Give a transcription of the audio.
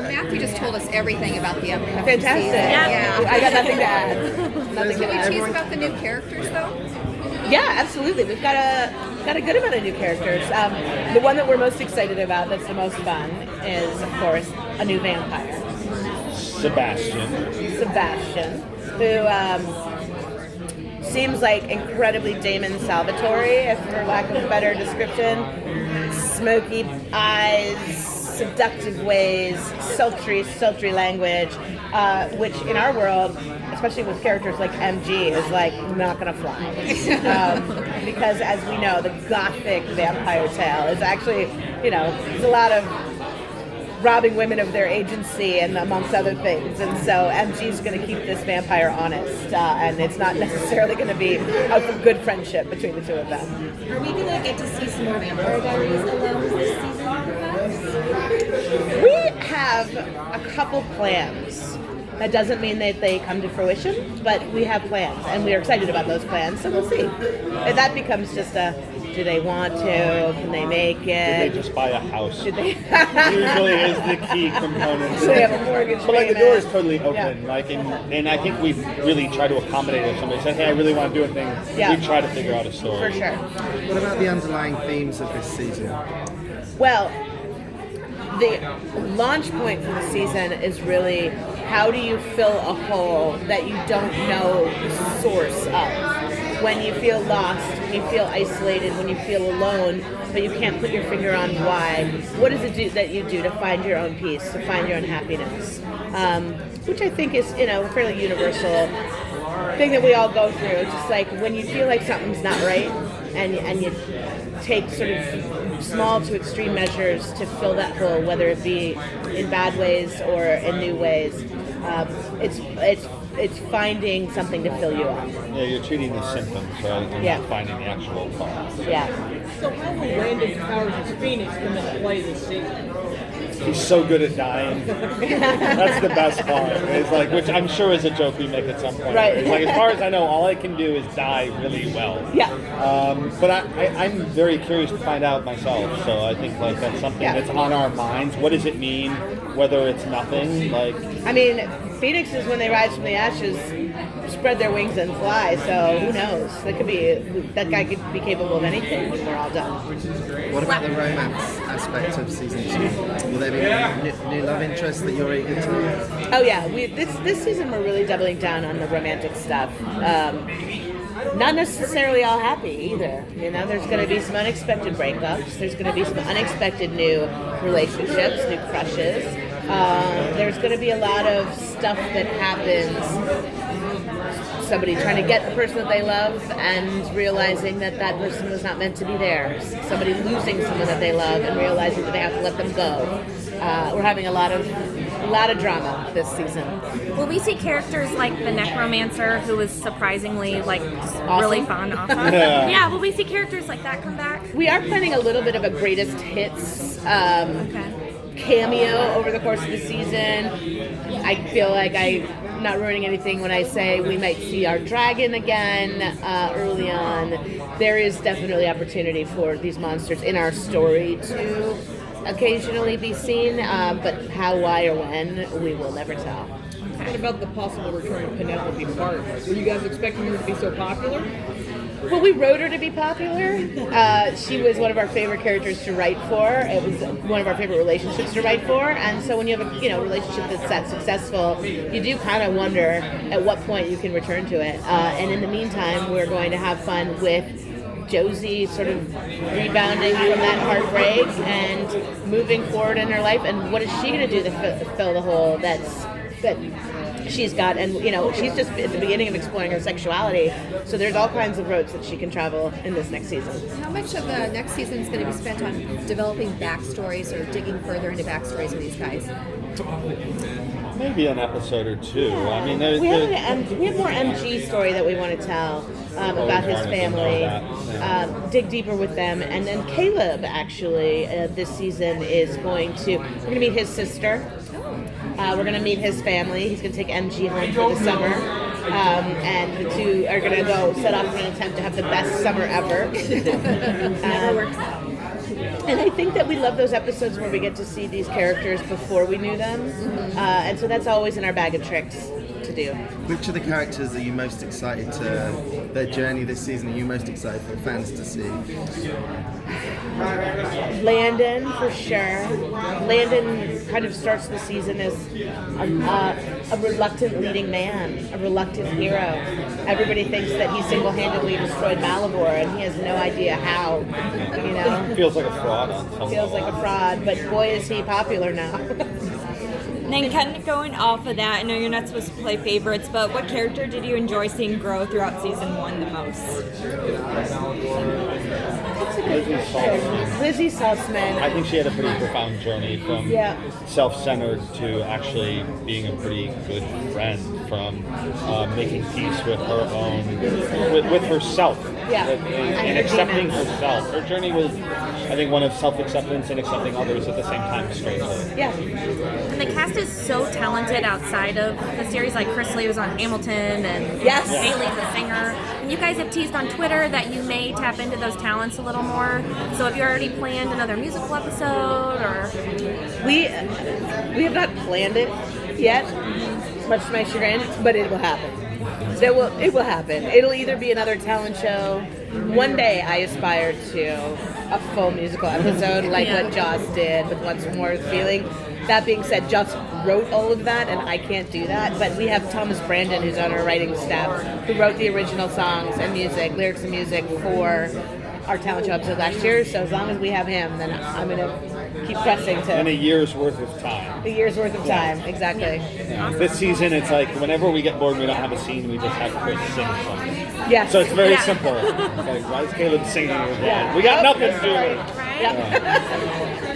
Matthew just told us everything about the upcoming Fantastic. season. Yeah. I got nothing to add. Nothing to Can we add. tease about the new characters, though? Yeah, absolutely. We've got a good amount of new characters. The one that we're most excited about, that's the most fun, is of course a new vampire, Sebastian, who seems like incredibly Damon Salvatore, if for lack of a better description. Smoky eyes, seductive ways, sultry language, which in our world, especially with characters like MG, is like not gonna fly. Because as we know, the gothic vampire tale is actually, there's a lot of robbing women of their agency and amongst other things. And so MG's going to keep this vampire honest, and it's not necessarily going to be a good friendship between the two of them. Are we going to get to see some more Vampire Diaries alone this season? We have a couple plans. That doesn't mean that they come to fruition, but we have plans, and we are excited about those plans, so we'll see. And that becomes just do they want to? Can they make it? Should they just buy a house? Should they? Usually is the key component. Should they have a mortgage But like the payment? door is totally open. Yeah. And I think we really try to accommodate if somebody says, hey, I really want to do a thing. Yeah. We try to figure out a story. For sure. What about the underlying themes of this season? Well, the launch point for the season is really how do you fill a hole that you don't know the source of? When you feel lost, when you feel isolated, when you feel alone, but you can't put your finger on why. What is it that you do to find your own peace, to find your own happiness? Which I think is, a fairly universal thing that we all go through. It's just like when you feel like something's not right, and you take sort of small to extreme measures to fill that hole, whether it be in bad ways or in new ways. It's finding something to fill you up. Yeah, you're treating the symptoms rather than Yeah. finding the actual cause. Yeah. So how will Brandon Powers as Phoenix come into play this season? He's so good at dying. That's the best part. It's like, which I'm sure is a joke we make at some point. Right. It's like, as far as I know, all I can do is die really well. Yeah. But I'm very curious to find out myself. So I think like that's something that's on our minds. What does it mean? Whether it's nothing, I mean, phoenixes, when they rise from the ashes, spread their wings and fly. So who knows? That guy could be capable of anything when we're all done. What about the romance aspect of season 2? Will there be new love interests that you're eager to? Oh yeah, this season we're really doubling down on the romantic stuff. Not necessarily all happy either. There's going to be some unexpected breakups. There's going to be some unexpected new relationships, new crushes. There's going to be a lot of stuff that happens. Somebody trying to get a person that they love and realizing that person was not meant to be there. Somebody losing someone that they love and realizing that they have to let them go. We're having a lot of drama this season. Will we see characters like the necromancer, who was surprisingly Awesome. really fun? Awesome. Yeah. Will we see characters like that come back? We are planning a little bit of a greatest hits cameo over the course of the season. I feel like I'm not ruining anything when I say we might see our dragon again early on. There is definitely opportunity for these monsters in our story to occasionally be seen, but how, why, or when, we will never tell. What about the possible return of Penelope Park? Were you guys expecting her to be so popular? Well, we wrote her to be popular. She was one of our favorite characters to write for. It was one of our favorite relationships to write for. And so when you have a relationship that's that successful, you do kind of wonder at what point you can return to it. And in the meantime, we're going to have fun with Josie sort of rebounding from that heartbreak and moving forward in her life. And what is she going to do to fill the hole that she's got? And she's just at the beginning of exploring her sexuality, so there's all kinds of roads that she can travel in this next season. How much of the next season is going to be spent on developing backstories or digging further into backstories of these guys? Maybe an episode or two. I mean, we have more MG story that we want to tell about his family. Dig deeper with them, and then Caleb actually this season is we're going to meet his sister. We're going to meet his family. He's going to take MG home for the summer. And the two are going to go set off in an attempt to have the best summer ever. Never works out. And I think that we love those episodes where we get to see these characters before we knew them. And so that's always in our bag of tricks to do. Which of the characters are you most excited to, their journey this season, are you most excited for fans to see? Landon, for sure. Landon kind of starts the season as a reluctant leading man, a reluctant hero. Everybody thinks that he single-handedly destroyed Malivore, and he has no idea how, you know? Feels like a fraud on some Feels like a fraud, but boy is he popular now. Then kind of going off of that, I know you're not supposed to play favorites, but what character did you enjoy seeing grow throughout season 1 the most? Lizzie Sussman. I think she had a pretty profound journey from self-centered to actually being a pretty good friend, from making peace with her own, with herself, and accepting herself. Her journey was, I think, one of self-acceptance and accepting others at the same time, strangely. Yeah. And the cast is so talented outside of the series. Like Chris Lee was on Hamilton, and Yes. Haley's a singer. And you guys have teased on Twitter that you may tap into those talents a little more. So have you already planned another musical episode, or? We have not planned it yet, much to my chagrin, but it will happen. It will happen. It'll either be another talent show. One day I aspire to a full musical episode like what Joss did with Once More Feeling. That being said, Joss wrote all of that, and I can't do that. But we have Thomas Brandon, who's on our writing staff, who wrote the original songs and music, lyrics and music for our talent show episode last year. So as long as we have him, then I'm going to keep pressing to... And a year's worth of time. A year's worth of time, exactly. Yeah. This season, it's like whenever we get bored and we don't have a scene, we just have Chris sing something. Yes. So it's very simple. It's like, why is Caleb singing? We got nothing to do with it. Yeah.